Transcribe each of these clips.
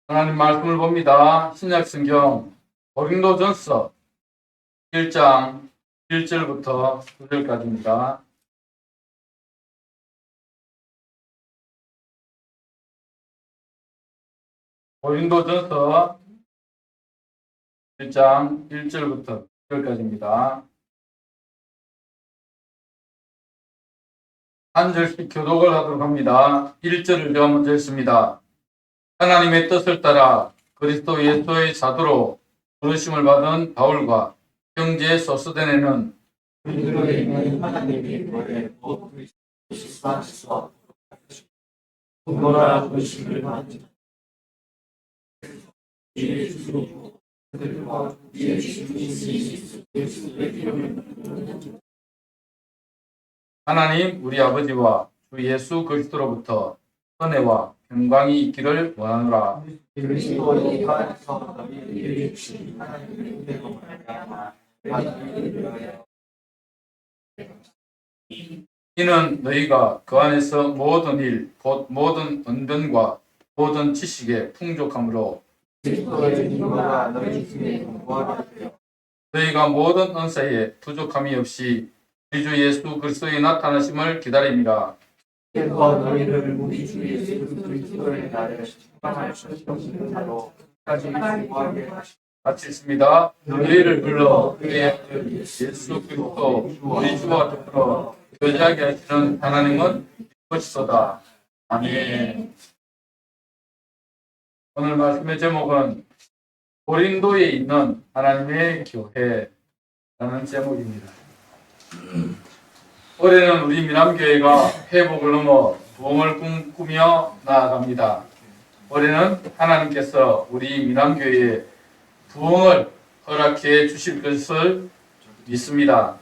하나님 말씀을 봅니다. 신약성경 고린도전서 1장 1절부터 9절까지입니다. 고린도전서 1장 1절부터 9절까지입니다. 한 절씩 교독을 하도록 합니다. 1절을 제가 먼저 읽습니다. 하나님의 뜻을 따라 그리스도 예수의 사도로 부르심을 받은 바울과 형제 소스데네는 그리스도에 있는 하나님이 너의 곧 그리스도 안에서 분노라 의식을 받은 예수 그들과 예수 그리스도의 이름을 하나님 우리 아버지와 주 예수 그리스도로부터 은혜와 평강이 있기를 원하노라. 그리스도의 안에서 너희에게 주신 하나님의 은혜로 말미암아 하나님을 위하여 이는 너희가 그 안에서 모든 일, 곧 모든 언변과 모든 지식에 풍족함으로 그리스도의 증거가 너희 중에 공부하게 되어 너희가 모든 은사에 부족함이 없이 우리 주 예수 그리스도의 나타나심을 기다립니다. 께서 너희를 우리 주 예수 그리스도의 날에 충만할 것이는 자로 끝까지 공부하게 하시고 같이 있습니다. 너희를 불러 그의 아들 예수 그리스도 우리 주와 더불어 교제하게 하시는 하나님은 이것이소다. 아멘. 오늘 말씀의 제목은 고린도에 있는 하나님의 교회라는 제목입니다. 올해는 우리 미남교회가 회복을 넘어 부흥을 꿈꾸며 나아갑니다. 올해는 하나님께서 우리 미남교회에 부흥을 허락해 주실 것을 믿습니다.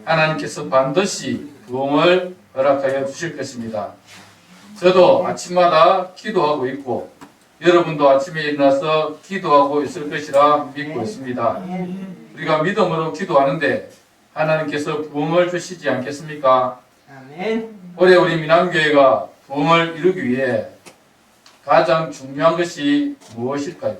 하나님께서 반드시 부흥을 허락하여 주실 것입니다. 저도 아침마다 기도하고 있고 여러분도 아침에 일어나서 기도하고 있을 것이라 믿고 있습니다. 우리가 믿음으로 기도하는데 하나님께서 부흥을 주시지 않겠습니까? 아멘. 올해 우리 미남교회가 부흥을 이루기 위해 가장 중요한 것이 무엇일까요?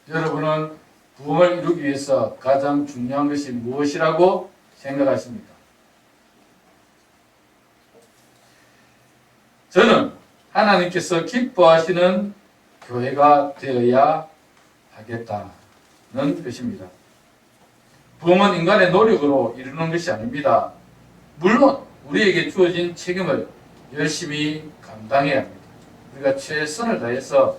여러분은 부흥을 이루기 위해서 가장 중요한 것이 무엇이라고 생각하십니까? 저는 하나님께서 기뻐하시는 교회가 되어야 하겠다는 것입니다. 부흥은 인간의 노력으로 이루는 것이 아닙니다. 물론 우리에게 주어진 책임을 열심히 감당해야 합니다. 우리가 최선을 다해서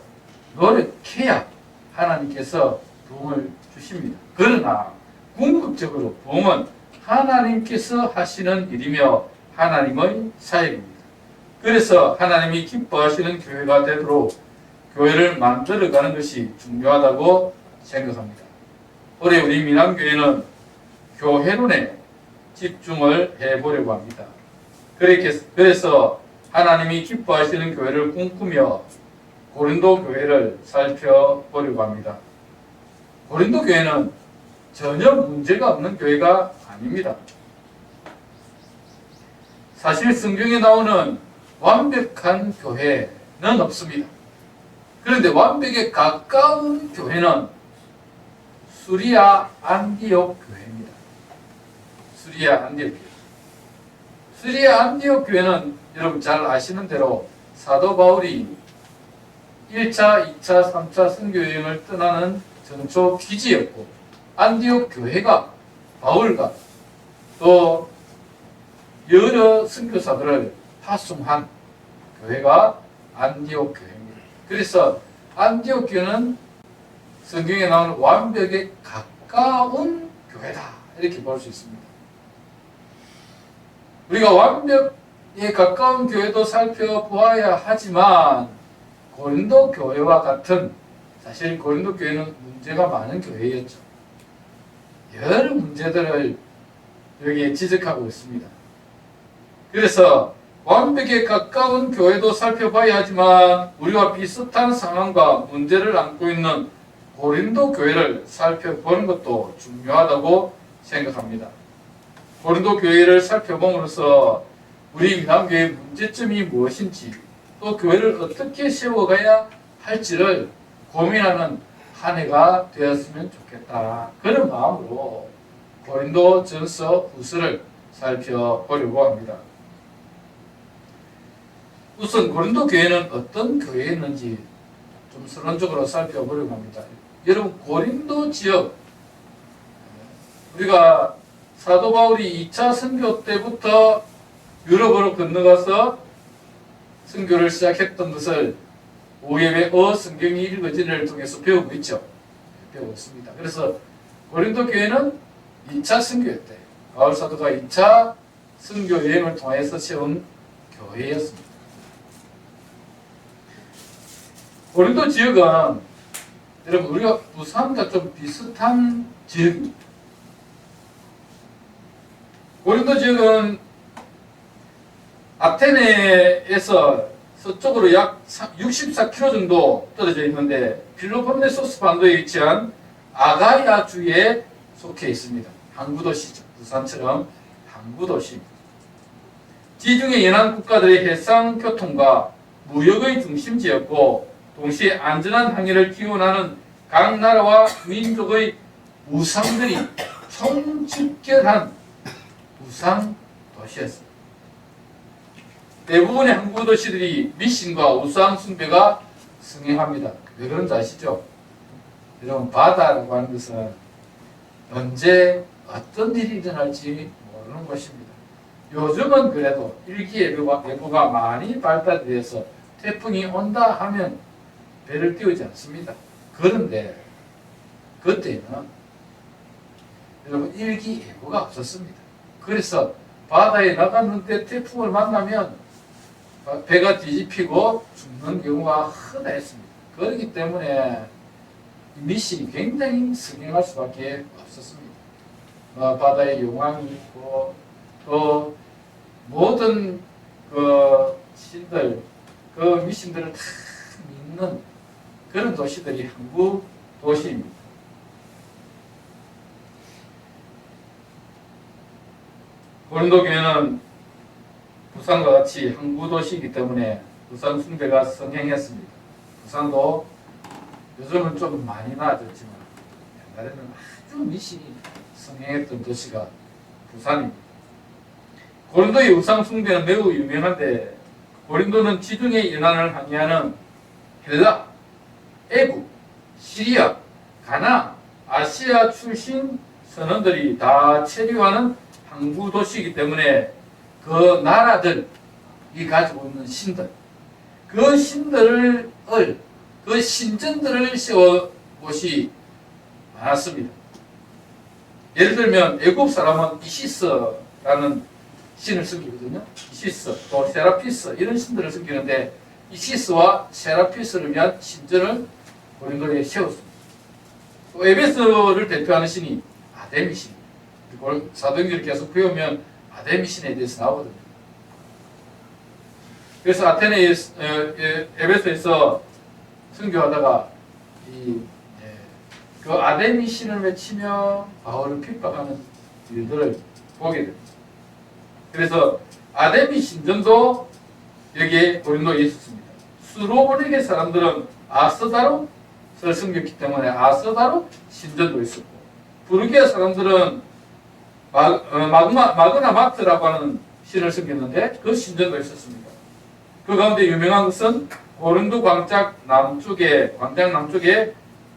노력해야 하나님께서 부흥을 주십니다. 그러나 궁극적으로 부흥은 하나님께서 하시는 일이며 하나님의 사역입니다. 그래서 하나님이 기뻐하시는 교회가 되도록 교회를 만들어가는 것이 중요하다고 생각합니다. 올해 우리 미남교회는 교회론에 집중을 해보려고 합니다. 그래서 하나님이 기뻐하시는 교회를 꿈꾸며 고린도 교회를 살펴보려고 합니다. 고린도 교회는 전혀 문제가 없는 교회가 아닙니다. 사실 성경에 나오는 완벽한 교회는 없습니다. 그런데 완벽에 가까운 교회는 수리아 안디옥 교회입니다. 수리아 안디옥 교회. 수리아 안디옥 교회는 여러분 잘 아시는 대로 사도 바울이 1차, 2차, 3차 선교 여행을 떠나는 전초 기지였고 안디옥 교회가 바울과 또 여러 선교사들을 파송한 교회가 안디옥 교회입니다. 그래서 안디옥 교회는 성경에 나오는 완벽에 가까운 교회다 이렇게 볼 수 있습니다. 우리가 완벽에 가까운 교회도 살펴보아야 하지만 고린도 교회와 같은 사실 고린도 교회는 문제가 많은 교회였죠. 여러 문제들을 여기에 지적하고 있습니다. 그래서 완벽에 가까운 교회도 살펴봐야 하지만 우리와 비슷한 상황과 문제를 안고 있는 고린도 교회를 살펴보는 것도 중요하다고 생각합니다. 고린도 교회를 살펴봄으로써 우리 미남교회의 문제점이 무엇인지 또 교회를 어떻게 세워가야 할지를 고민하는 한 해가 되었으면 좋겠다. 그런 마음으로 고린도전서 후서를 살펴보려고 합니다. 우선 고린도 교회는 어떤 교회였는지 좀 서론적으로 살펴보려고 합니다. 여러분, 고린도 지역, 우리가 사도 바울이 2차 선교 때부터 유럽으로 건너가서 선교를 시작했던 것을 오예배 성경이 읽어지를 통해서 배우고 있죠. 배우고 있습니다. 그래서 고린도 교회는 2차 선교였대. 바울 사도가 2차 선교 여행을 통해서 세운 교회였습니다. 고린도 지역은 여러분, 우리가 부산과 좀 비슷한 지역입니다. 고린도 지역은 아테네에서 서쪽으로 약 64km 정도 떨어져 있는데 필로폰네소스 반도에 위치한 아가야 주에 속해 있습니다. 항구도시죠. 부산처럼 항구도시입니다. 지중해 연안 국가들의 해상 교통과 무역의 중심지였고 동시에 안전한 항해를 기원하는 각 나라와 민족의 우상들이 총집결한 우상 도시였습니다. 대부분의 항구 도시들이 미신과 우상 숭배가 승행합니다. 왜 그런지 아시죠? 여러분, 바다라고 하는 것은 언제 어떤 일이 일어날지 모르는 것입니다. 요즘은 그래도 일기예보가 많이 발달돼서 태풍이 온다 하면 배를 띄우지 않습니다. 그런데 그때는 여러분 일기예보가 없었습니다. 그래서 바다에 나갔는데 태풍을 만나면 배가 뒤집히고 죽는 경우가 흔했습니다. 그렇기 때문에 미신이 굉장히 승행할 수밖에 없었습니다. 바다에 용왕이 있고 또 모든 그 신들, 그 미신들을 다 믿는 그런 도시들이 항구 도시입니다. 고린도 교회는 부산과 같이 항구 도시이기 때문에 우상 숭배가 성행했습니다. 부산도 요즘은 좀 많이 나아졌지만 옛날에는 아주 미신이 성행했던 도시가 부산입니다. 고린도의 우상 숭배는 매우 유명한데 고린도는 지중해 연안을 항해하는 헬라, 애국, 시리아, 가나, 아시아 출신 선원들이 다 체류하는 항구 도시이기 때문에 그 나라들이 가지고 있는 신들, 그 신들을, 그 신전들을 세워 곳이 많았습니다. 예를 들면 애국 사람은 이시스라는 신을 섬기거든요. 이시스, 또 세라피스 이런 신들을 섬기는데 이시스와 세라피스를 위한 신전을 고린도에 세웠습니다. 또 에베소를 대표하는 신이 아데미 신. 사도행전을 계속 배우면 아데미 신에 대해서 나오거든요. 그래서 아테네 에베소에서 선교하다가 그 아데미 신을 외치며 바울을 핍박하는 일들을 보게 됩니다. 그래서 아데미 신전도 여기에 고린도에 있었습니다. 수로보닉의 사람들은 아스다로를 섬겼기 때문에 아스다로 신전도 있었고, 부르기아 사람들은 마그나 마트라고 하는 신을 섬겼는데 그 신전도 있었습니다. 그 가운데 유명한 것은 고린도 광장 남쪽에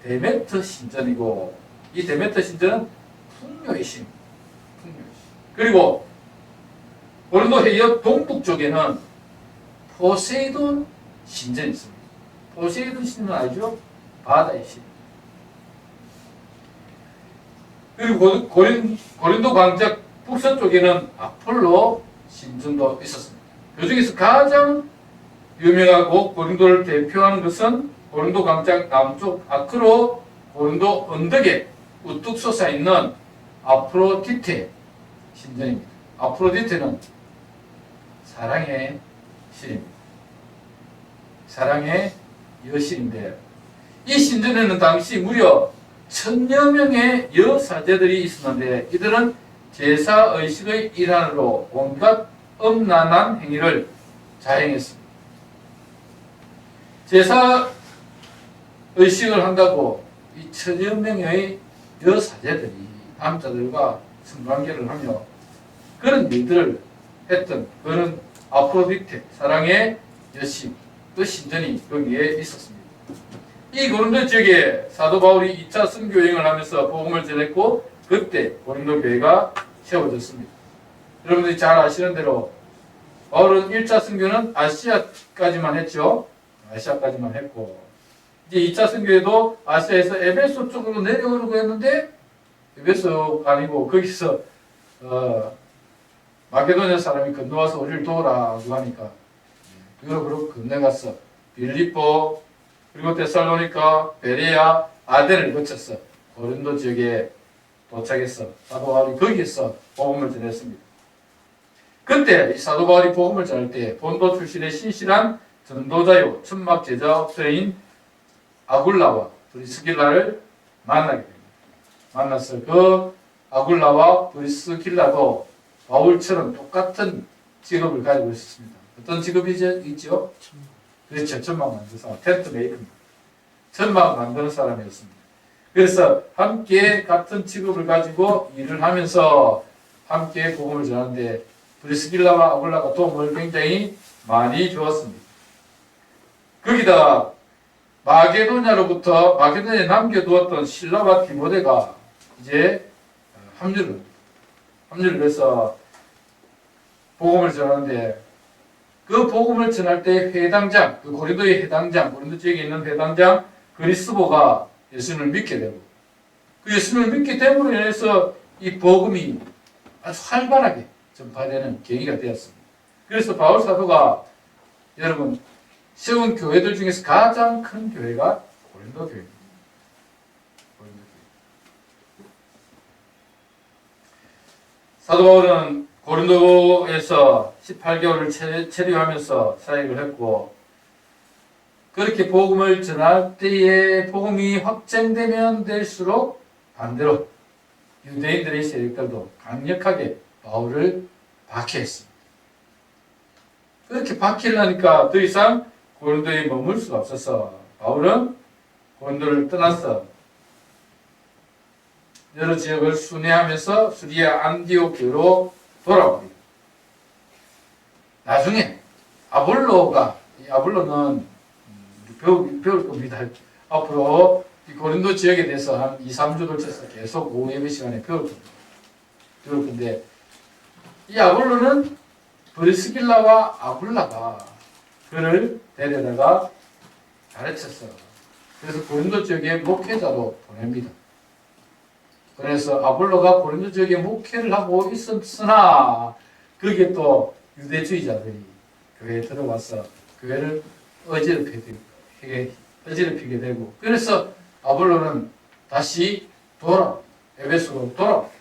데메트 신전이고, 이 데메트 신전은 풍요의 신. 그리고 고린도 해협 동북 쪽에는 포세이돈 신전이 있습니다. 포세이돈 신은 알죠? 바다의 신. 그리고 고린도 광장 북서쪽에는 아폴로 신전도 있었습니다. 그 중에서 가장 유명하고 고린도를 대표하는 것은 고린도 광장 남쪽 아크로 고린도 언덕에 우뚝 솟아있는 아프로디테 신전입니다. 아프로디테는 사랑의 신입니다. 사랑의 여신인데, 이 신전에는 당시 무려 1000여 명의 여사제들이 있었는데 이들은 제사의식의 일환으로 온갖 음란한 행위를 자행했습니다. 제사 의식을 한다고 이 천여 명의 여사제들이 남자들과 성관계를 하며 그런 일들을 했던 그런 아프로디테 사랑의 여신 그 신전이 거기에 있었습니다. 이 고린도 지역에 사도 바울이 2차 선교 여행을 하면서 복음을 전했고 그때 고린도 교회가 세워졌습니다. 여러분들이 잘 아시는 대로 바울은 1차 선교는 아시아까지만 했죠. 아시아까지만 했고 이제 2차 선교에도 아시아에서 에베소 쪽으로 내려오려고 했는데 에베소가 아니고 거기서 마게도냐 사람이 건너와서 우리를 도우라고 하니까 유럽으로 건너갔어. 빌립보 그리고 데살로니가, 베레아, 아덴을 거쳐서 고린도 지역에 도착해서 사도 바울이 거기에서 복음을 전했습니다. 그때 이 사도 바울이 복음을 전할 때 본도 출신의 신실한 전도자요 천막 제자업자인 아굴라와 브리스길라를 만나게 됩니다. 만나서 그 아굴라와 브리스길라도 바울처럼 똑같은 직업을 가지고 있었습니다. 어떤 직업이 있죠? 그렇죠. 천막 만드는 사람, 텐트 메이커입니다. 천막 만드는 사람이었습니다. 그래서 함께 같은 직업을 가지고 일을 하면서 함께 복음을 전하는데 브리스길라와 아굴라가 도움을 굉장히 많이 주었습니다. 거기다 마게도냐에 남겨두었던 실라와 디모데가 이제 합류를 해서 복음을 전하는데 그 복음을 전할 때 회당장, 그 고린도의 회당장, 고린도 지역에 있는 회당장 그리스보가 예수님을 믿게 되고 그 예수님을 믿게 됨으로 인해서 이 복음이 아주 활발하게 전파되는 계기가 되었습니다. 그래서 바울 사도가 여러분 세운 교회들 중에서 가장 큰 교회가 고린도 교회입니다. 사도 바울은 고린도에서 18개월을 체류하면서 사역을 했고 그렇게 복음을 전할 때에 복음이 확장되면 될수록 반대로 유대인들의 세력들도 강력하게 바울을 박해했습니다. 그렇게 박해를 하니까 더 이상 고린도에 머물 수가 없어서 바울은 고린도를 떠나서 여러 지역을 순회하면서 수리아 안디옥으로 돌아옵니다. 나중에 아볼로는 배울 겁니다. 앞으로 이 고린도 지역에 대해서 한 2, 3주 걸쳐서 계속 오후 예배 시간에 배울 건데 이 아볼로는 브리스길라와 아굴라가 그를 데려다가 가르쳤어. 그래서 고린도 지역에 목회자로 보냅니다. 그래서 아볼로가 고린도 지역에 목회를 하고 있었으나 거기에 또 유대주의자들이 교회에 들어와서 교회를 어지럽히게 되고 그래서 아볼로는 다시 에베소로 돌아옵니다.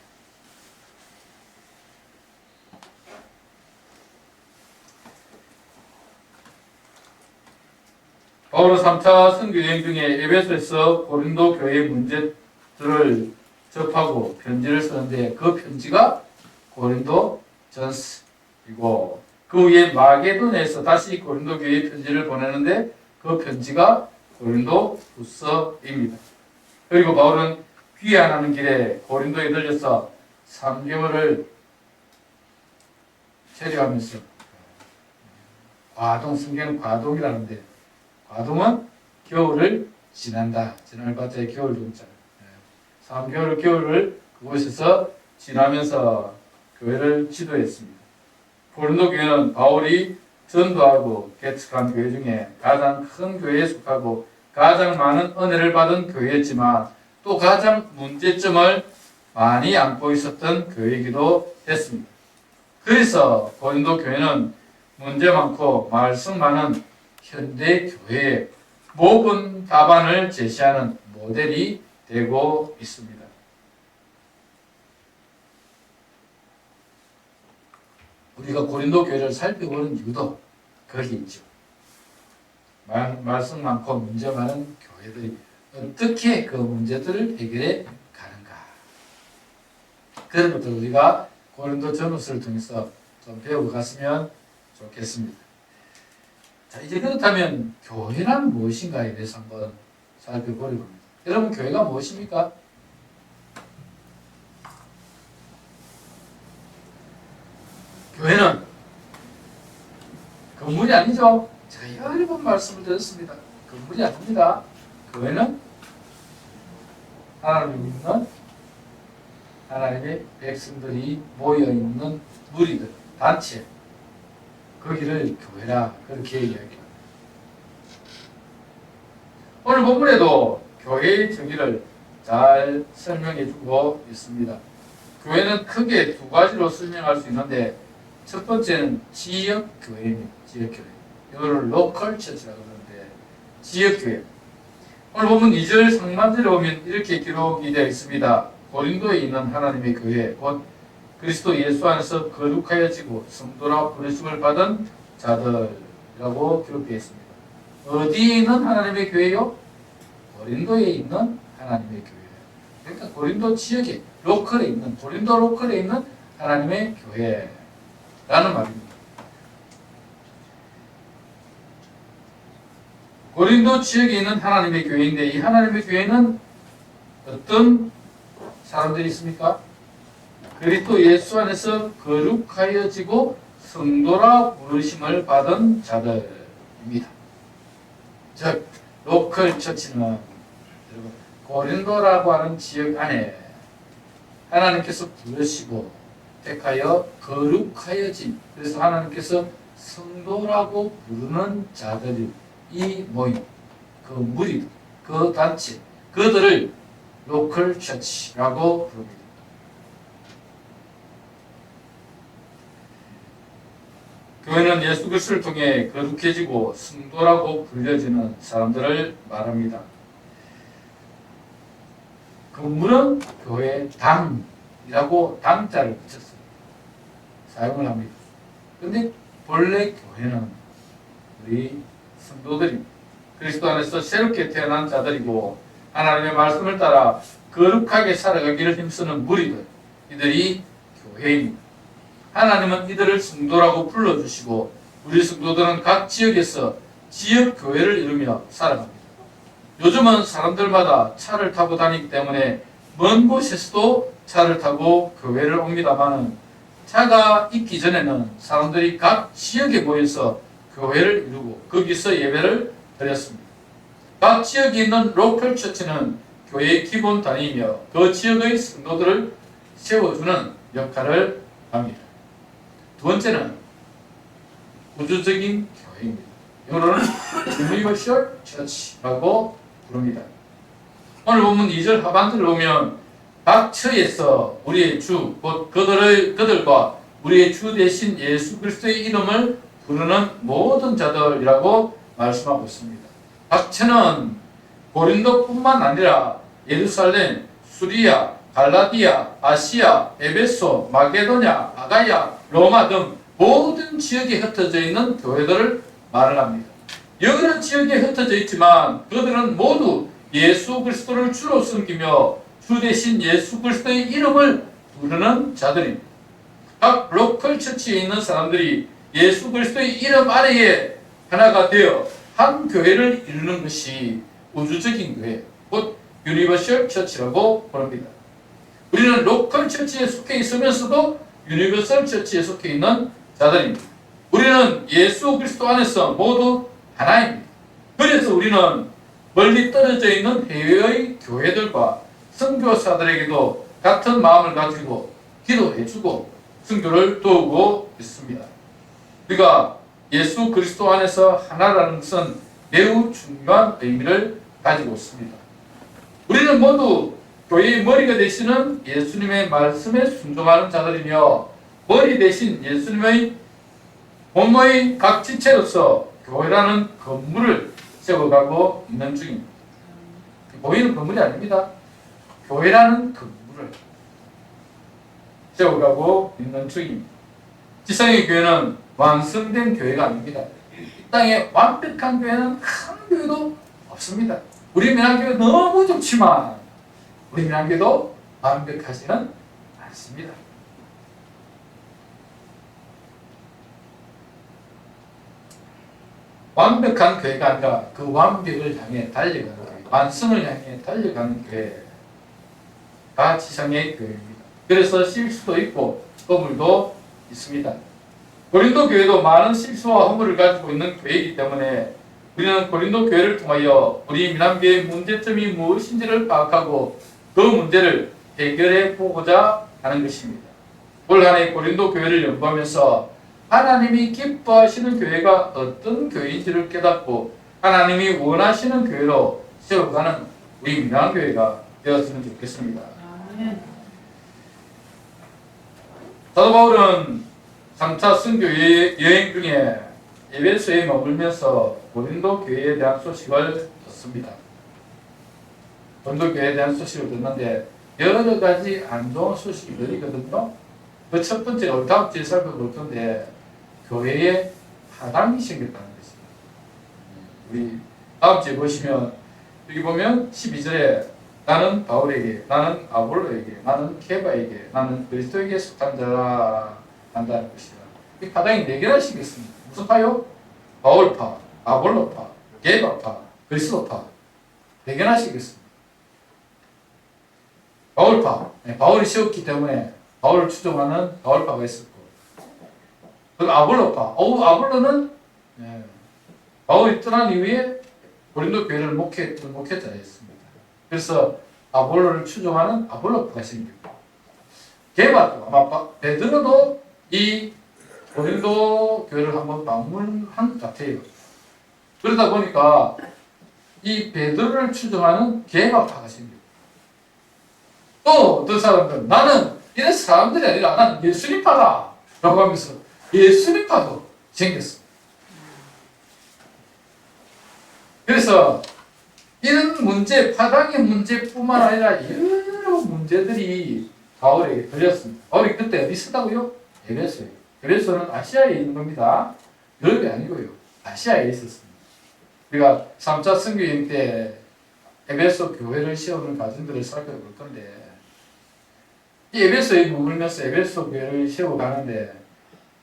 바울은 3차 선교 여행 중에 에베소에서 고린도 교회의 문제들을 접하고 편지를 쓰는데 그 편지가 고린도 전서이고 그 후에 마게도냐에서 다시 고린도 교회에 편지를 보내는데 그 편지가 고린도 후서입니다. 그리고 바울은 귀환하는 길에 고린도에 들려서 3개월을 체류하면서 성경은 과동이라는데 과동은 겨울을 지난다. 지날 바자의 겨울 동자. 3개월 겨울을 그곳에서 지나면서 교회를 지도했습니다. 고린도 교회는 바울이 전도하고 개척한 교회 중에 가장 큰 교회에 속하고 가장 많은 은혜를 받은 교회였지만 또 가장 문제점을 많이 안고 있었던 교회이기도 했습니다. 그래서 고린도 교회는 문제 많고 말씀 많은 현대 교회의 모든 답안을 제시하는 모델이 되고 있습니다. 우리가 고린도 교회를 살펴보는 이유도 거기 있죠. 말씀 많고 문제 많은 교회들이 어떻게 그 문제들을 해결해 가는가. 그런 것들 우리가 고린도 전후서를 통해서 좀 배우고 갔으면 좋겠습니다. 자, 이제 그렇다면 교회란 무엇인가에 대해서 한번 살펴보려고 합니다. 여러분, 교회가 무엇입니까? 교회는 건물이 아니죠. 제가 여러 번 말씀을 드렸습니다. 건물이 아닙니다. 교회는 하나님을 믿는 하나님의 백성들이 모여있는 무리들, 단체, 거기를 교회라 그렇게 이야기합니다. 오늘 본문에도 교회의 정의를 잘 설명해 주고 있습니다. 교회는 크게 두 가지로 설명할 수 있는데, 첫 번째는 지역교회입니다. 지역교회. 이거를 로컬 처치라고 하는데, 지역교회. 오늘 보면 2절 상반절에 보면 이렇게 기록이 되어 있습니다. 고린도에 있는 하나님의 교회, 곧 그리스도 예수 안에서 거룩하여지고 성도라 부르심을 받은 자들이라고 기록되어 있습니다. 어디에 있는 하나님의 교회요? 고린도에 있는 하나님의 교회. 그러니까 고린도 지역에, 로컬에 있는, 고린도 로컬에 있는 하나님의 교회라는 말입니다. 고린도 지역에 있는 하나님의 교회인데, 이 하나님의 교회는 어떤 사람들이 있습니까? 그리스도 예수 안에서 거룩하여지고 성도라 부르심을 받은 자들입니다. 즉, 로컬 처치는 고린도라고 하는 지역 안에 하나님께서 부르시고 택하여 거룩하여진, 그래서 하나님께서 성도라고 부르는 자들이 이 모임, 그 무리, 그 단체, 그들을 로컬 처치라고 부릅니다. 교회는 예수 그리스도를 통해 거룩해지고 성도라고 불려지는 사람들을 말합니다. 건물은 교회 당이라고 당자를 붙였어요. 사용을 합니다. 그런데 본래 교회는 우리 성도들입니다. 그리스도 안에서 새롭게 태어난 자들이고 하나님의 말씀을 따라 거룩하게 살아가기를 힘쓰는 무리들, 이들이 교회입니다. 하나님은 이들을 성도라고 불러주시고 우리 성도들은 각 지역에서 지역교회를 이루며 살아갑니다. 요즘은 사람들마다 차를 타고 다니기 때문에 먼 곳에서도 차를 타고 교회를 옵니다만, 차가 있기 전에는 사람들이 각 지역에 모여서 교회를 이루고 거기서 예배를 드렸습니다. 각 지역에 있는 로컬 처치는 교회의 기본 단위이며 그 지역의 성도들을 세워주는 역할을 합니다. 두 번째는 우주적인 교회입니다. 영어로는 Universal Church라고 부릅니다. 오늘 보면 2절 하반절을 보면 각 처에서 우리의 주, 곧 그들과 우리의 주 대신 예수 그리스도의 이름을 부르는 모든 자들이라고 말씀하고 있습니다. 각 처는 고린도뿐만 아니라 예루살렘, 수리아, 갈라디아, 아시아, 에베소, 마게도냐, 아가야, 로마 등 모든 지역에 흩어져 있는 교회들을 말을 합니다. 여러 지역에 흩어져 있지만 그들은 모두 예수 그리스도를 주로 섬기며 주 대신 예수 그리스도의 이름을 부르는 자들입니다. 각 로컬 처치에 있는 사람들이 예수 그리스도의 이름 아래에 하나가 되어 한 교회를 이루는 것이 우주적인 교회, 곧 유니버셜 처치라고 부릅니다. 우리는 로컬 처치에 속해 있으면서도 유니버설 처치에 속해 있는 자들입니다. 우리는 예수 그리스도 안에서 모두 하나입니다. 그래서 우리는 멀리 떨어져 있는 해외의 교회들과 선교사들에게도 같은 마음을 가지고 기도해주고 선교를 도우고 있습니다. 우리가 예수 그리스도 안에서 하나라는 것은 매우 중요한 의미를 가지고 있습니다. 우리는 모두 교회의 머리가 되시는 예수님의 말씀에 순종하는 자들이며 머리 대신 예수님의 본모의 각 지체로서 교회라는 건물을 세워가고 있는 중입니다. 보이는 건물이 아닙니다. 교회라는 건물을 세워가고 있는 중입니다. 지상의 교회는 완성된 교회가 아닙니다. 이 땅에 완벽한 교회는 한 교회도 없습니다. 우리 민안교회 너무 좋지만 우리 민안교회도 완벽하지는 않습니다. 완벽한 교회가 아니라 그 완벽을 향해 달려가는 교회, 완성을 향해 달려가는 교회가 지상의 교회입니다. 그래서 실수도 있고 허물도 있습니다. 고린도 교회도 많은 실수와 허물을 가지고 있는 교회이기 때문에 우리는 고린도 교회를 통하여 우리 미남교회의 문제점이 무엇인지를 파악하고 그 문제를 해결해 보고자 하는 것입니다. 올 한해 고린도 교회를 연구하면서 하나님이 기뻐하시는 교회가 어떤 교회인지를 깨닫고 하나님이 원하시는 교회로 세워가는 우리 미남교회가 되었으면 좋겠습니다. 사도 바울은 3차 선교 여행 중에 에베소에 머물면서 고린도 교회에 대한 소식을 듣습니다. 고린도 교회에 대한 소식을 듣는데 여러 가지 안 좋은 소식이 들리거든요. 그 첫 번째, 다음 주에 살펴볼 건데 교회에 파당이 생겼다는 것입니다. 우리 다음 주에 보시면 여기 보면 12절에 나는 바울에게, 나는 아볼로에게, 나는 케바에게, 나는 그리스도에게 속한 자라 한다는 것이다. 이 파당이 4개나 생겼습니다. 무슨 파요? 바울파, 아볼로파, 게바파, 그리스도파 4개나 생겼습니다. 바울파, 바울이 세웠기 때문에 바울을 추종하는 바울파가 있었고, 그 아볼로파, 아볼로는 바울이 떠난 이후에 고린도 교회를 목회했던 목회자였습니다. 그래서 아볼로를 추종하는 아볼로파가 생겼고, 게바도 아마 베드로도 이 고린도 교회를 한번 방문한 것 같아요. 그러다 보니까 이 베드로를 추종하는 게바파가 생겼고, 또 어떤 사람들은 나는 이런 사람들이 아니라 나는 예수님파다 라고 하면서 예수님파도 생겼어. 그래서 이런 문제, 파당의 문제뿐만 아니라 여러 문제들이 바울에게 걸렸습니다. 바울이 그때 어디 있었다고요? 에베소에. 에베소는 아시아에 있는 겁니다. 유럽이 아니고요. 아시아에 있었습니다. 우리가 3차 선교여행 때 에베소 교회를 세우는 과정들을 살펴볼 건데, 이 에베소에 머물면서 에베소 교회를 세워가는데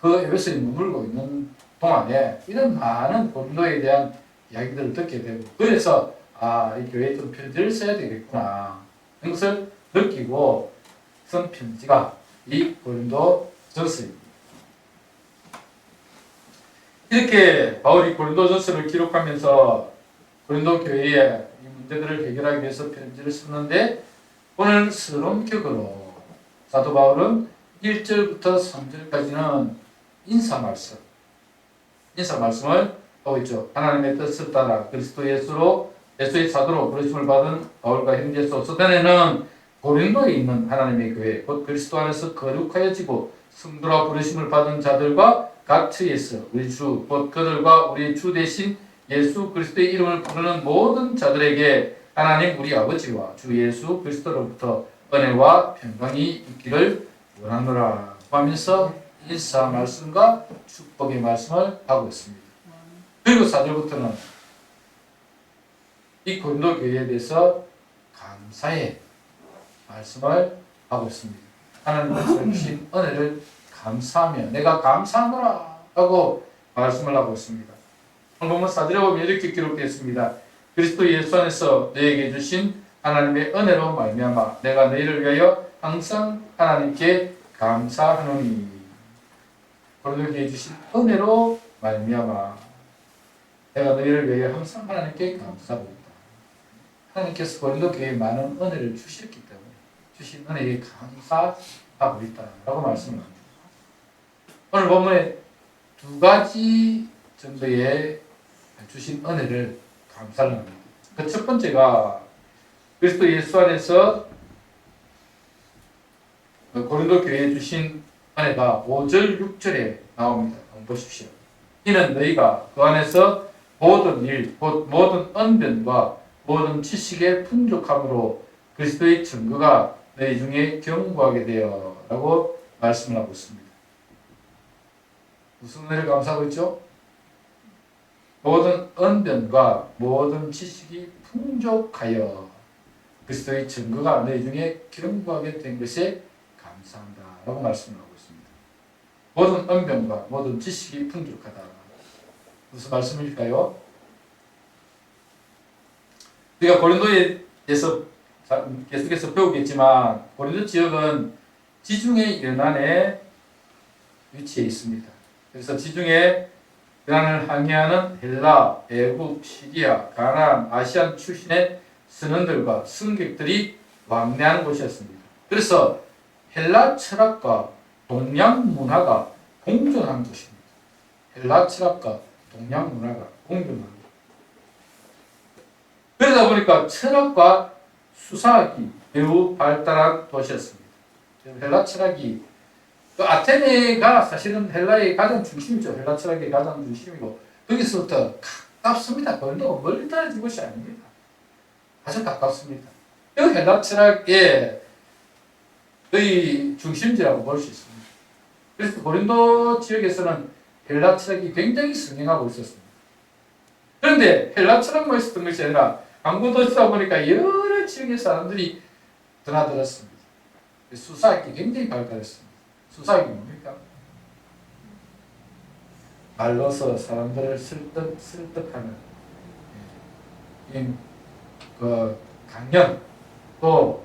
그 에베소에 머물고 있는 동안에 이런 많은 고린도에 대한 이야기들을 듣게 되고, 그래서 이 교회에 좀 편지를 써야 되겠구나 이런 것을 느끼고 쓴 편지가 이 고린도 전서입니다. 이렇게 바울이 고린도 전서를 기록하면서 고린도 교회의 이 문제들을 해결하기 위해서 편지를 썼는데, 오늘 서론격으로 사도 바울은 1절부터 3절까지는 인사 말씀을 하고 있죠. 하나님의 뜻을 따라 그리스도 예수의 사도로 부르심을 받은 바울과 형제 소스데네는 고린도에 있는 하나님의 교회, 곧 그리스도 안에서 거룩하여지고 성도라 부르심을 받은 자들과 각처에서 우리 주, 곧 그들과 우리 주 대신 예수 그리스도의 이름을 부르는 모든 자들에게 하나님 우리 아버지와 주 예수 그리스도로부터 은혜와 평강이 있기를 원하노라 하면서 인사 말씀과 축복의 말씀을 하고 있습니다. 그리고 4절부터는 이 고린도 교회에 대해서 감사의 말씀을 하고 있습니다. 하나님께서 주신 은혜를 감사하며 내가 감사하노라 하고 말씀을 하고 있습니다. 오늘 보면 4절에 보면 이렇게 기록되어 있습니다. 그리스도 예수 안에서 너에게 주신 하나님의 은혜로 말미암아 내가 너희를 위하여 항상 하나님께 감사하노니. 고린도 교회에 주신 은혜로 말미암아 내가 너희를 위하여 항상 하나님께 감사하고 있다. 하나님께서 고린도 교회에 많은 은혜를 주셨기 때문에 주신 은혜에 감사하고 있다라고 말씀합니다. 오늘 본문에 2가지 정도의 주신 은혜를 감사를 합니다. 그 첫 번째가 그리스도 예수 안에서 고린도 교회에 주신 은혜가 5절 6절에 나옵니다. 한번 보십시오. 이는 너희가 그 안에서 모든 일, 곧 모든 언변과 모든 지식의 풍족함으로 그리스도의 증거가 너희 중에 견고하게 되어 라고 말씀을 하고 있습니다. 무슨 은혜를 감사하고 있죠? 모든 언변과 모든 지식이 풍족하여 그리스도의 증거가 너희 중에 견고하게 된 것에 감사한다 라고 말씀을 하고 있습니다. 모든 언변과 모든 지식이 풍족하다. 무슨 말씀일까요? 우리가 고린도에서 계속해서 배우겠지만 고린도 지역은 지중해 연안에 위치해 있습니다. 그래서 지중해 연안을 항해하는 헬라, 애굽, 시리아, 가나안, 아시안 출신의 선원들과 승객들이 왕래하는 곳이었습니다. 그래서 헬라 철학과 동양 문화가 공존한 곳입니다. 헬라 철학과 동양 문화가 공존한 곳. 그러다 보니까 철학과 수사학이 매우 발달한 도시였습니다. 헬라 철학이 또 아테네가 사실은 헬라의 가장 중심이죠. 헬라 철학의 가장 중심이고 거기서부터 가깝습니다. 고린도가 멀리 떨어진 곳이 아닙니다. 아주 가깝습니다. 이 헬라 철학의 거의 중심지라고 볼 수 있습니다. 그래서 고린도 지역에서는 헬라 철학이 굉장히 성행하고 있었습니다. 그런데 헬라 철학만 있었던 것이 아니라 강구도시다 보니까 여러 지역의 사람들이 드나들었습니다. 수사학이 굉장히 발달했습니다. 수사학이 뭡니까? 말로서 사람들을 설득하는 그 강연 또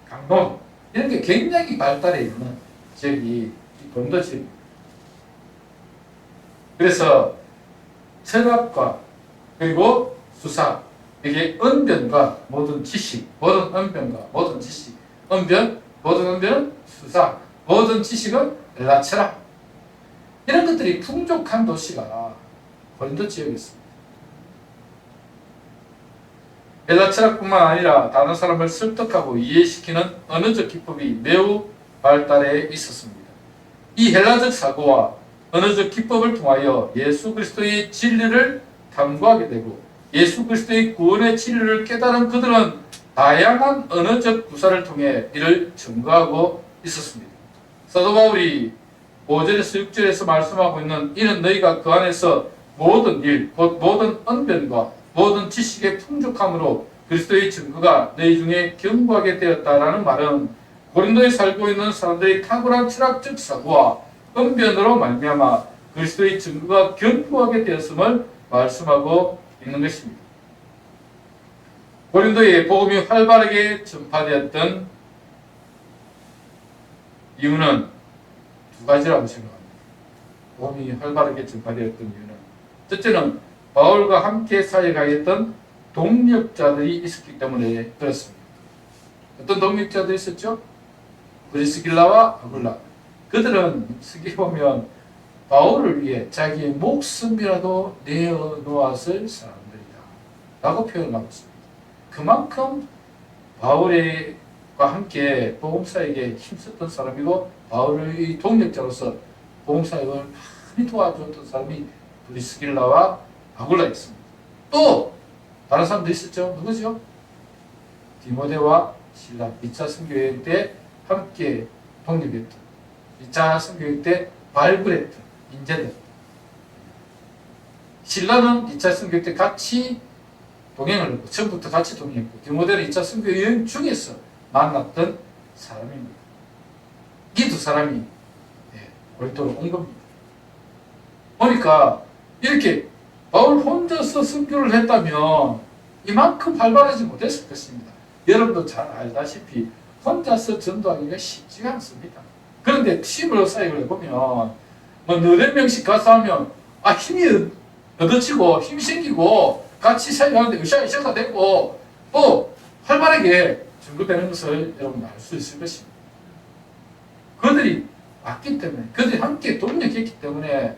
강론 이런 게 굉장히 발달해 있는 지역이 고린도 지역입니다. 그래서 철학과 그리고 수사 이게 언변과 모든 지식, 모든 언변과 모든 지식, 모든 언변은 수사, 모든 지식은 헬라 철학 이런 것들이 풍족한 도시가 고린도 지역에 있습니다. 헬라 철학뿐만 아니라 다른 사람을 설득하고 이해시키는 언어적 기법이 매우 발달해 있었습니다. 이 헬라적 사고와 언어적 기법을 통하여 예수 그리스도의 진리를 탐구하게 되고 예수 그리스도의 구원의 진리를 깨달은 그들은 다양한 언어적 구사를 통해 이를 증거하고 있었습니다. 사도 바울이 5절에서 6절에서 말씀하고 있는 이는 너희가 그 안에서 모든 일, 곧 모든 언변과 모든 지식의 풍족함으로 그리스도의 증거가 너희 중에 견고하게 되었다라는 말은 고린도에 살고 있는 사람들의 탁월한 철학적 사고와 언변으로 말미암아 그리스도의 증거가 견고하게 되었음을 말씀하고 있는 것입니다. 고린도에 복음이 활발하게 전파되었던 이유는 두 가지라고 생각합니다. 복음이 활발하게 전파되었던 이유는 첫째는 바울과 함께 사역하였던 동력자들이 있었기 때문에 그렇습니다. 어떤 동력자들이 있었죠? 브리스길라와 아굴라. 그들은 쓰기 보면 바울을 위해 자기의 목숨이라도 내어놓았을 사람들이다 라고 표현하고 있습니다. 그만큼 바울과 함께 복음사역에 힘썼던 사람이고 바울의 동력자로서 복음사역을 많이 도와주었던 사람이 브리스길라와 아굴라였습니다. 또 다른 사람도 있었죠. 누구죠? 디모데와 실라 2차 선교여행 때 함께 독립했던 2차 선교여행 때 발굴했던 인재들. 실라는 2차 선교여행 때 같이 동행을 했고 처음부터 같이 동행했고 디모데는 2차 선교여행 중에서 만났던 사람입니다. 이 두 사람이 고린도로 온 겁니다. 보니까 이렇게 바울 혼자서 선교를 했다면 이만큼 활발하지 못했을 것입니다. 여러분도 잘 알다시피 혼자서 전도하기가 쉽지가 않습니다. 그런데 팀으로 사역을 해보면 뭐 너댓 명씩 가서 하면 힘이 얻어지고 힘이 생기고 같이 사역하는데 으쌰으쌰가 되고 또 활발하게 전도되는 것을 여러분 알 수 있을 것입니다. 그들이 왔기 때문에 그들이 함께 동력했기 때문에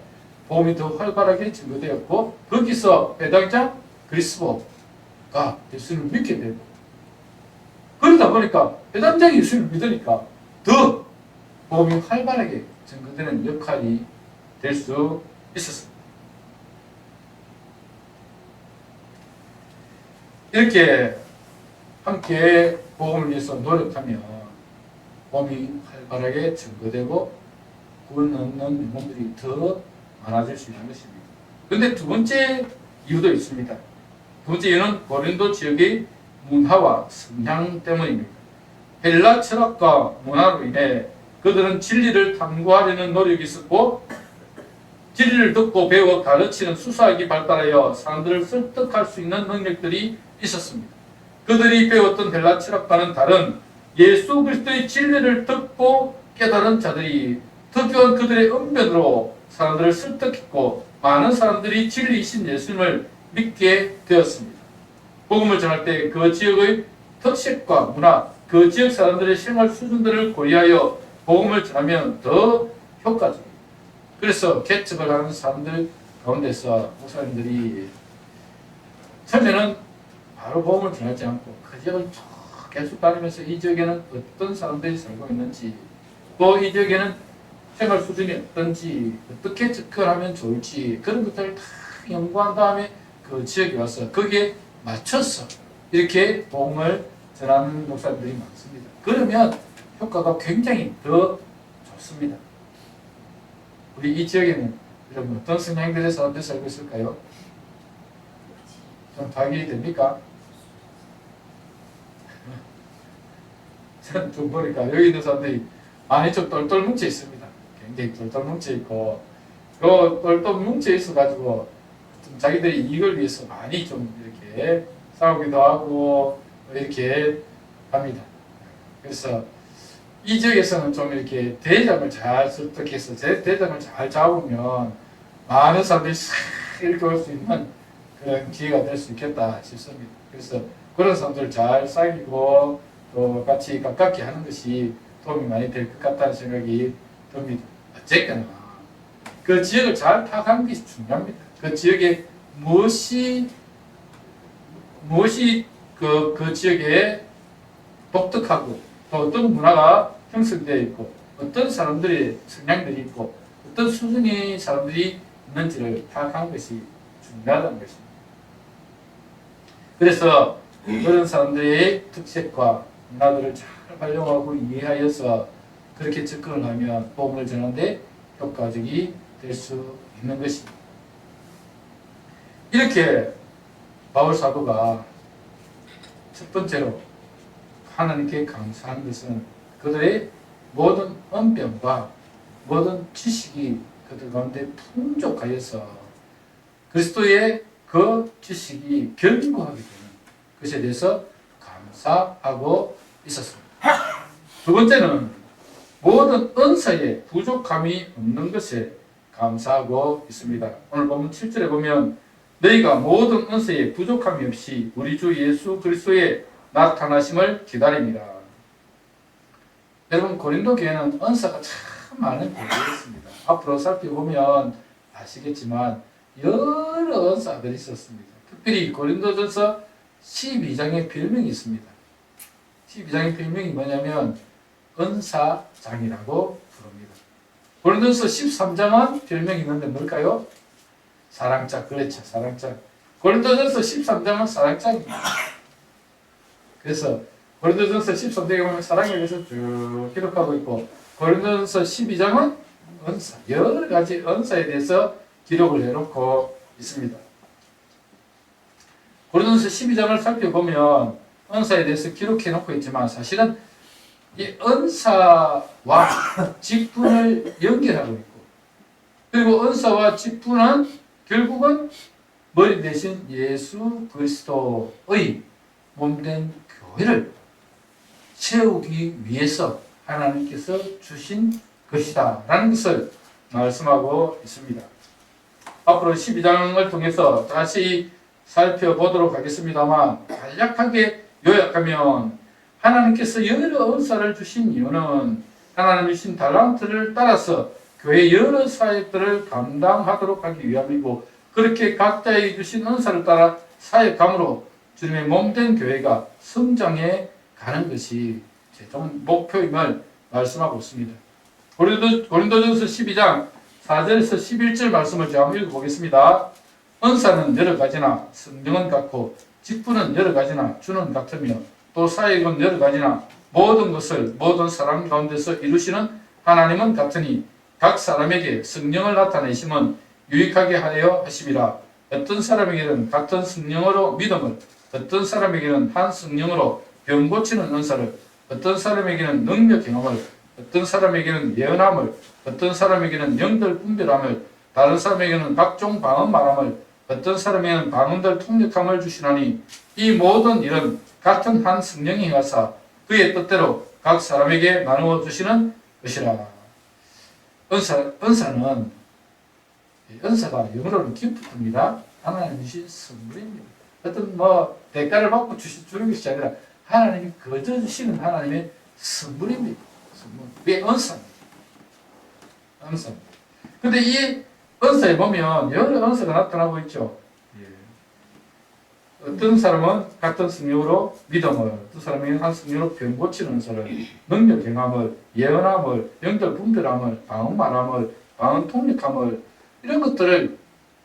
복음이 더 활발하게 증거되었고 거기서 배당장 그리스도가 예수를 믿게 되고 그러다 보니까 배당장이 예수를 믿으니까 더 복음이 활발하게 증거되는 역할이 될 수 있었습니다. 이렇게 함께 복음을 위해서 노력하면 복음이 활발하게 증거되고 구원 얻는 영혼들이 더 많아질 수 있는 것입니다. 그런데 두 번째 이유도 있습니다. 두 번째 이유는 고린도 지역의 문화와 성향 때문입니다. 헬라 철학과 문화로 인해 그들은 진리를 탐구하려는 노력이 있었고 진리를 듣고 배워 가르치는 수사학이 발달하여 사람들을 설득할 수 있는 능력들이 있었습니다. 그들이 배웠던 헬라 철학과는 다른 예수 그리스도의 진리를 듣고 깨달은 자들이 특유한 그들의 언변으로 사람들을 설득했고 많은 사람들이 진리이신 예수님을 믿게 되었습니다. 복음을 전할 때 그 지역의 특색과 문화, 그 지역 사람들의 생활 수준들을 고려하여 복음을 전하면 더 효과적입니다. 그래서 개척을 하는 사람들 가운데서 목사님들이 처음에는 바로 복음을 전하지 않고 그 지역을 쭉 계속 다니면서 이 지역에는 어떤 사람들이 살고 있는지, 또 이 지역에는 생활 수준이 어떤지, 어떻게 접근하면 좋을지 그런 것들을 다 연구한 다음에 그 지역에 와서 거기에 맞춰서 이렇게 복음을 전하는 목사님들이 많습니다. 그러면 효과가 굉장히 더 좋습니다. 우리 이 지역에는 여러분 어떤 성향들의 사람들이 살고 있을까요? 좀 파악이 됩니까? 저는 좀 보니까 여기 있는 사람들이 많이 좀 똘똘 뭉쳐 있습니다. 굉장히 똘똘 뭉쳐 있고, 요 똘똘 뭉쳐 있어가지고 좀 자기들이 이익을 위해서 많이 좀 이렇게 싸우기도 하고 이렇게 합니다. 그래서 이 지역에서는 좀 이렇게 대장을 잘 설득해서 대장을 잘 잡으면 많은 사람들이 싹 이렇게 올 수 있는 그런 기회가 될 수 있겠다 싶습니다. 그래서 그런 사람들을 잘 사귀고 또 같이 가깝게 하는 것이 도움이 많이 될 것 같다는 생각이 듭니다. 어쨌거나 그 지역을 잘 파악하는 것이 중요합니다. 그 지역에 무엇이 그 지역에 독특하고 또 어떤 문화가 형성되어 있고 어떤 사람들의 성향들이 있고 어떤 수준의 사람들이 있는지를 파악하는 것이 중요하다는 것입니다. 그래서 그런 사람들의 특색과 문화들을 잘 활용하고 이해하여서 그렇게 접근을 하면 복음을 전하는데 효과적이 될 수 있는 것입니다. 이렇게 바울 사도가 첫 번째로 하나님께 감사하는 것은 그들의 모든 언변과 모든 지식이 그들 가운데 풍족하여서 그리스도의 그 지식이 견고하게 되는 것에 대해서 감사하고 있었습니다. 두 번째는 모든 은사에 부족함이 없는 것에 감사하고 있습니다. 오늘 보면 7절에 보면 너희가 모든 은사에 부족함이 없이 우리 주 예수 그리스도의 나타나심을 기다립니다. 여러분 고린도 교회는 은사가 참 많은 교회였습니다. 앞으로 살펴보면 아시겠지만 여러 은사들이 있었습니다. 특별히 고린도전서 12장에 별명이 있습니다. 12장의 별명이 뭐냐면 은사장이라고 부릅니다. 고린도전서 13장은 별명이 있는데 뭘까요? 사랑장. 그렇죠. 사랑장. 고린도전서 13장은 사랑장입니다. 그래서 고린도전서 13장에 보면 사랑에 대해서 쭉 기록하고 있고 고린도전서 12장은 은사, 여러 가지 은사에 대해서 기록을 해놓고 있습니다. 고린도전서 12장을 살펴보면 은사에 대해서 기록해놓고 있지만 사실은 이 은사와 직분을 연결하고 있고 그리고 은사와 직분은 결국은 머리 대신 예수 그리스도의 몸된 교회를 세우기 위해서 하나님께서 주신 것이다 라는 것을 말씀하고 있습니다. 앞으로 12장을 통해서 다시 살펴보도록 하겠습니다만 간략하게 요약하면 하나님께서 여러 은사를 주신 이유는 하나님이 주신 달란트를 따라서 교회 여러 사역들을 감당하도록 하기 위함이고 그렇게 각자에게 주신 은사를 따라 사역함으로 주님의 몸된 교회가 성장해 가는 것이 최종 목표임을 말씀하고 있습니다. 고린도전서 12장 4절에서 11절 말씀을 제가 한번 읽어보겠습니다. 은사는 여러 가지나 성령은 같고 직분은 여러 가지나 주는 같으며 또 사역은 여러 가지나 모든 것을 모든 사람 가운데서 이루시는 하나님은 같으니 각 사람에게 성령을 나타내심은 유익하게 하려 하심이라. 어떤 사람에게는 같은 성령으로 믿음을, 어떤 사람에게는 한 성령으로 병 고치는 은사를, 어떤 사람에게는 능력 경험을, 어떤 사람에게는 예언함을, 어떤 사람에게는 영들 분별함을, 다른 사람에게는 각종 방언 말함을, 어떤 사람에게는 방언들 통역함을 주시나니 이 모든 일은 같은 한 성령이 행하사 그의 뜻대로 각 사람에게 나누어 주시는 것이라. 은사가 영어로는 기프트입니다. 하나님 주신 선물입니다. 어떤 대가를 받고 주는 것이 아니라 하나님이 거저 주시는 하나님의 선물입니다. 선물. 그게 은사입니다. 은사입니다. 근데 이 은사에 보면 여러 은사가 나타나고 있죠. 어떤 사람은 같은 성령으로 믿음을, 또 사람이 한 성령으로 병 고치는 은사를, 능력 행함을, 예언함을, 영적 분별함을, 방언 말함을, 방언 통역함을, 이런 것들을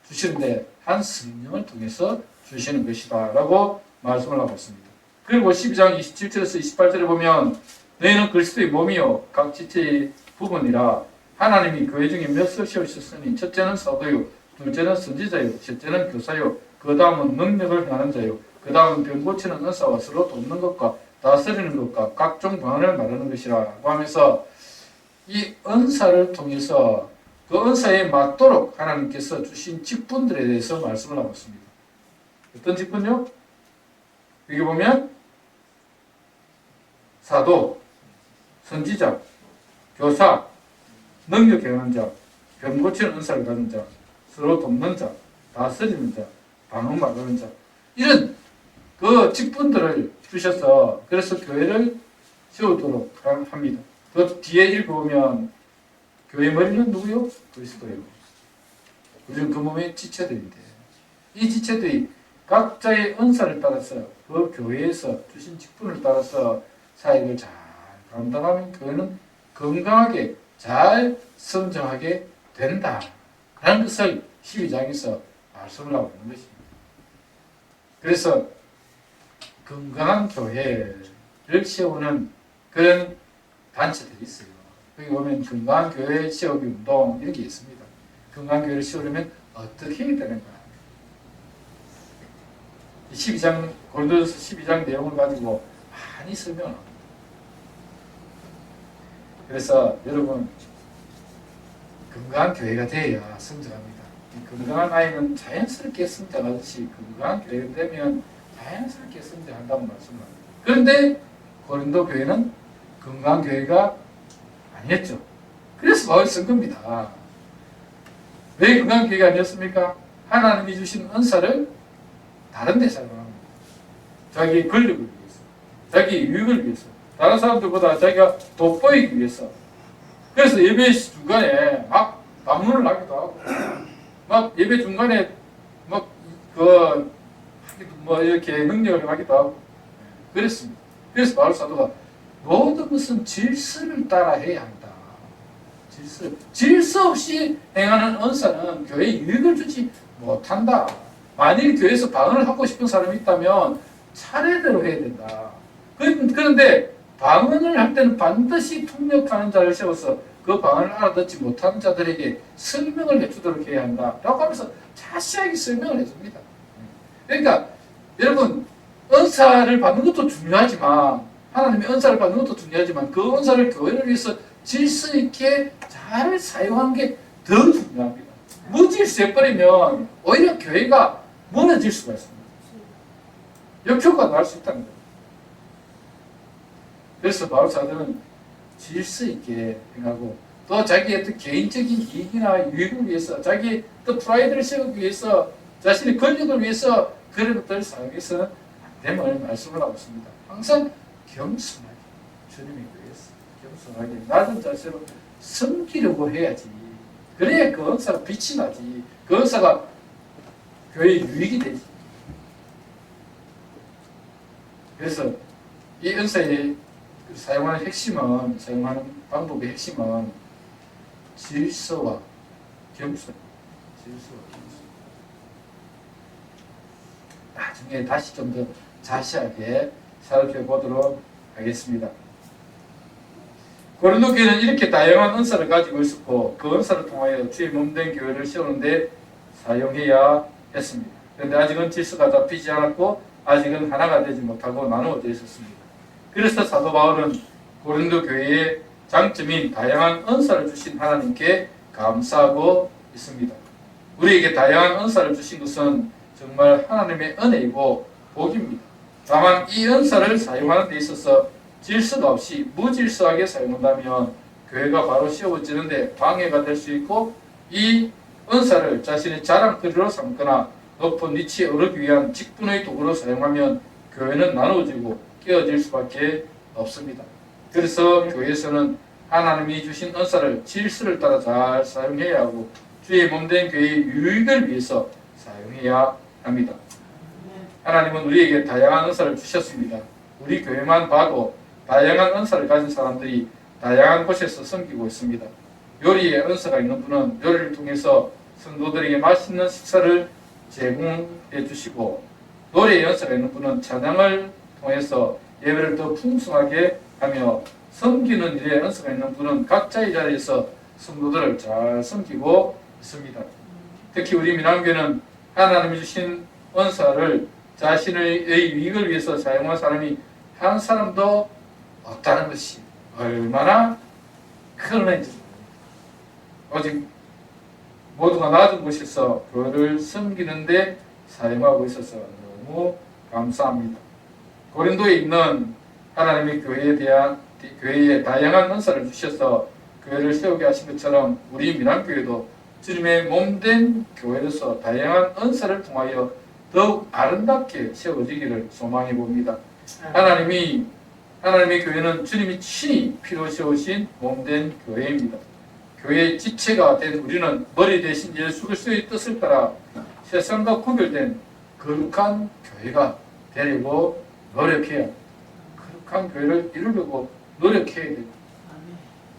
주시는데 한 성령을 통해서 주시는 것이다 라고 말씀을 하고 있습니다. 그리고 12장 27절에서 28절에 보면 너희는 그리스도의 몸이요 각 지체의 부분이라 하나님이 교회 중에 몇을 세우셨으니 첫째는 사도요, 둘째는 선지자요, 셋째는 교사요, 그 다음은 능력을 행하는 자요, 그 다음은 병 고치는 은사와 서로 돕는 것과 다스리는 것과 각종 방언을 말하는 것이라고 하면서 이 은사를 통해서 그 은사에 맞도록 하나님께서 주신 직분들에 대해서 말씀을 하고 있습니다. 어떤 직분요? 여기 보면 사도, 선지자, 교사, 능력 행하는 자, 병 고치는 은사를 가진 자, 서로 돕는 자, 다스리는 자, 방언 말하는 자, 이런 그 직분들을 주셔서 그래서 교회를 세우도록 합니다. 그 뒤에 읽어보면 교회 머리는 누구요? 그리스도요. 우리는 그 몸의 지체들인데 이 지체들이 각자의 은사를 따라서 그 교회에서 주신 직분을 따라서 사역을 잘 감당하면 교회는 건강하게 잘 성장하게 된다 라는 것을 12장에서 말씀을 하고 있는 것입니다. 그래서 건강한 교회를 세우는 그런 단체들이 있어요. 여기 보면 건강한 교회 세우기 운동 이런 게 있습니다. 건강한 교회를 세우려면 어떻게 해야 되는가? 12장 고린도전서 12장 내용을 가지고 많이 설명합니다. 그래서 여러분 건강한 교회가 되어야 성장합니다. 건강한 아이는 자연스럽게 성장하듯이 건강한 교회가 되면 자연스럽게 성장한다는 말씀을 합니다. 그런데 고린도 교회는 건강한 교회가 아니었죠. 그래서 바울이 쓴 겁니다. 왜 건강한 교회가 아니었습니까? 하나님이 주신 은사를 다른 데 사용합니다. 자기의 권력을 위해서, 자기의 유익을 위해서, 다른 사람들보다 자기가 돋보이기 위해서. 그래서 예배 중간에 막 방문을 하기도 하고, 막 예배 중간에 이렇게 능력을 하기도 하고, 그랬습니다. 그래서 바울 사도가 모든 것은 질서를 따라 해야 한다. 질서 없이 행하는 은사는 교회에 유익을 주지 못한다. 만일 교회에서 방언을 하고 싶은 사람이 있다면 차례대로 해야 된다. 그런데 방언을 할 때는 반드시 통역하는 자를 세워서 그 방언을 알아듣지 못하는 자들에게 설명을 해주도록 해야 한다 라고 하면서 자세하게 설명을 해줍니다. 그러니까 여러분 은사를 받는 것도 중요하지만 하나님의 은사를 받는 것도 중요하지만 그 은사를 교회를 위해서 질서 있게 잘 사용하는 게 더 중요합니다. 무질서해버리면 오히려 교회가 무너질 수가 있습니다. 역효과가 날 수 있다는 거예요. 그래서 바울 사도는 질서 있게 행하고 또 자기의 어떤 개인적인 이익이나 유익을 위해서 자기의 또 프라이드를 세우기 위해서 자신의 권력을 위해서 그런 것들을 사용해서는 안 됨을 말씀을 하고 있습니다. 항상 겸손하게 주님의 위해서 겸손하게 낮은 자세로 섬기려고 해야지. 그래야 그 은사가 빛이 나지. 그 은사가 교회의 유익이 되지. 그래서 이 은사에 사용하는 방법의 핵심은 질서와 겸손. 나중에 다시 좀 더 자세하게 살펴보도록 하겠습니다. 고린도 교회는 이렇게 다양한 은사를 가지고 있었고 그 은사를 통하여 주의 몸된 교회를 세우는데 사용해야 했습니다. 그런데 아직은 질서가 잡히지 않았고 아직은 하나가 되지 못하고 나누어져 있었습니다. 그래서 사도 바울은 고린도 교회의 장점인 다양한 은사를 주신 하나님께 감사하고 있습니다. 우리에게 다양한 은사를 주신 것은 정말 하나님의 은혜이고 복입니다. 다만 이 은사를 사용하는 데 있어서 질서가 없이 무질서하게 사용한다면 교회가 바로 세워지는데 방해가 될 수 있고, 이 은사를 자신의 자랑거리로 삼거나 높은 위치에 오르기 위한 직분의 도구로 사용하면 교회는 나누어지고 깨어질 수밖에 없습니다. 그래서 교회에서는 하나님이 주신 은사를 질서를 따라 잘 사용해야 하고 주의 몸된 교회의 유익을 위해서 사용해야 합니다. 하나님은 우리에게 다양한 은사를 주셨습니다. 우리 교회만 봐도 다양한 은사를 가진 사람들이 다양한 곳에서 섬기고 있습니다. 요리에 은사가 있는 분은 요리를 통해서 성도들에게 맛있는 식사를 제공해 주시고, 노래의 은사가 있는 분은 찬양을 통해서 예배를 더 풍성하게 하며, 섬기는 일에 은사가 있는 분은 각자의 자리에서 성도들을 잘 섬기고 있습니다. 특히 우리 민안교회는 하나님이 주신 은사를 자신의 유익을 위해서 사용한 사람이 한 사람도 없다는 것이 얼마나 큰 은혜인지, 오직 모두가 낮은 곳에서 교회를 섬기는데 사용하고 있어서 너무 감사합니다. 고린도에 있는 하나님의 교회에 다양한 은사를 주셔서 교회를 세우게 하신 것처럼 우리 민안교회도 주님의 몸된 교회로서 다양한 은사를 통하여 더욱 아름답게 세워지기를 소망해 봅니다. 하나님의 교회는 주님이 친히 피로 세우신 몸된 교회입니다. 교회의 지체가 된 우리는 머리 대신 예수 그리스도의 뜻을 따라 세상과 구별된 거룩한 교회가 되려고 노력해야, 거룩한 교회를 이루려고 노력해야 되고,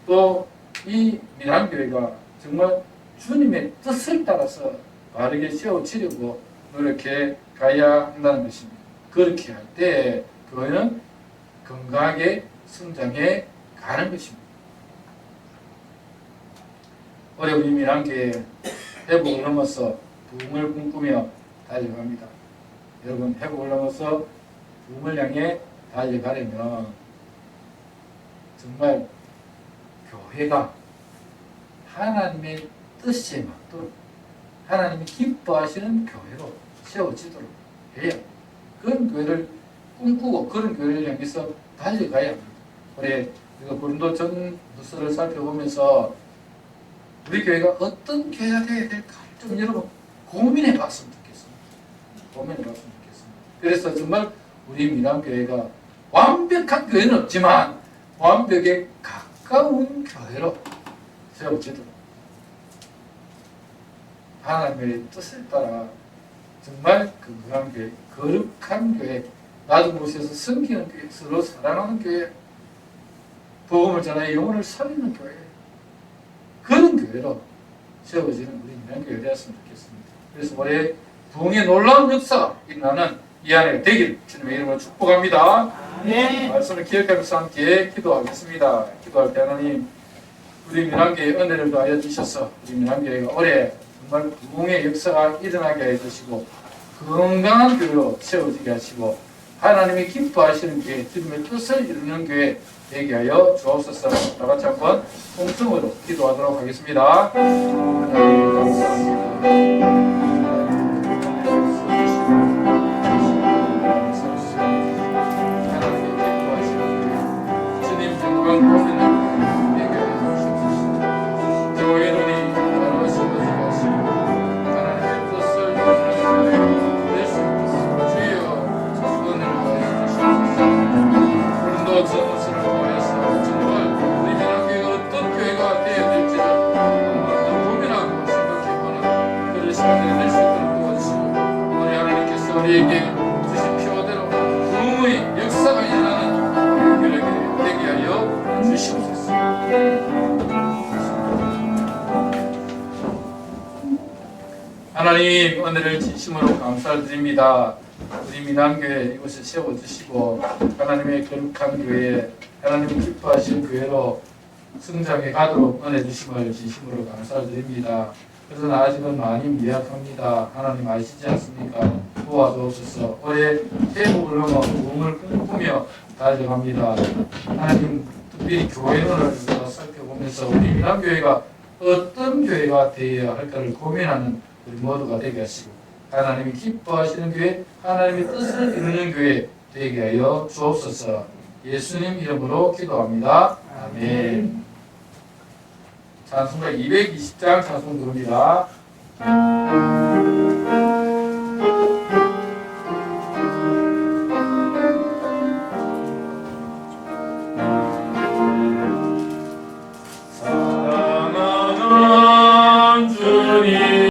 또 이 민안교회가 정말 주님의 뜻을 따라서 바르게 세워지려고 노력해 가야 한다는 것입니다. 그렇게 할 때 교회는 건강하게 성장해 가는 것입니다. 올해 우리 민안교회 회복을 넘어서 부흥을 꿈꾸며 달려갑니다. 여러분, 회복을 넘어서 부흥을 향해 달려가려면 정말 교회가 하나님의 뜻에 맞도록 하나님이 기뻐하시는 교회로 세워지도록 해야, 그런 교회를 꿈꾸고 그런 교회를 향해서 달려가야 합니다. 올해 고린도 전서를 살펴보면서 우리 교회가 어떤 교회가 되어야 될까 좀 여러분 고민해 봤으면 좋겠습니다. 고민해 봤으면 좋겠습니다. 그래서 정말 우리 민안교회가 완벽한 교회는 없지만 완벽에 가까운 교회로 세워지도록 하나님의 뜻을 따라 정말 건강한 교회, 거룩한 교회, 낮은 곳에서 섬기는 교회, 서로 사랑하는 교회, 복음을 전하여 영혼을 살리는 교회, 그런 교회로 세워지는 우리 민안교회 되었으면 좋겠습니다. 그래서 올해 부흥의 놀라운 역사가 일어나는 이 안에 되길 주님의 이름으로 축복합니다. 네. 말씀을 기억하면서 함께 기도하겠습니다. 기도할 때 하나님, 우리 민안교회에 은혜를 더하여 주셔서 우리 민안교회가 올해 정말 부흥의 역사가 일어나게 해주시고 건강한 교회로 세워지게 하시고 하나님이 기뻐하시는 교회, 주님의 뜻을 이루는 교회 되게 하여 주옵소서. 다 같이 한번 통성으로 기도하도록 하겠습니다. 하나님 감사합니다. 우리에게 주신 표대로 부흥의 역사가 일어나는 교회가 되게 하여 주시옵소서. 하나님, 은혜를 진심으로 감사드립니다. 우리 민안교회 이곳에 세워주시고 하나님의 거룩한 교회, 하나님이 기뻐하시는 교회로 성장해 가도록 은혜 주심을 진심으로 감사드립니다. 그러나 아직은 많이 미약합니다. 하나님 아시지 않습니까? 도와주옵소서. 올해 회복을 넘어 부흥을 꿈꾸며 달려갑니다. 하나님, 특별히 교회론을 살펴보면서 우리 민안교회가 어떤 교회가 되어야 할까를 고민하는 우리 모두가 되게 하시고 하나님이 기뻐하시는 교회, 하나님의 뜻을 이루는 교회 되게 하여 주옵소서. 예수님 이름으로 기도합니다. 아멘. 찬송가 220장 찬송 부릅니다.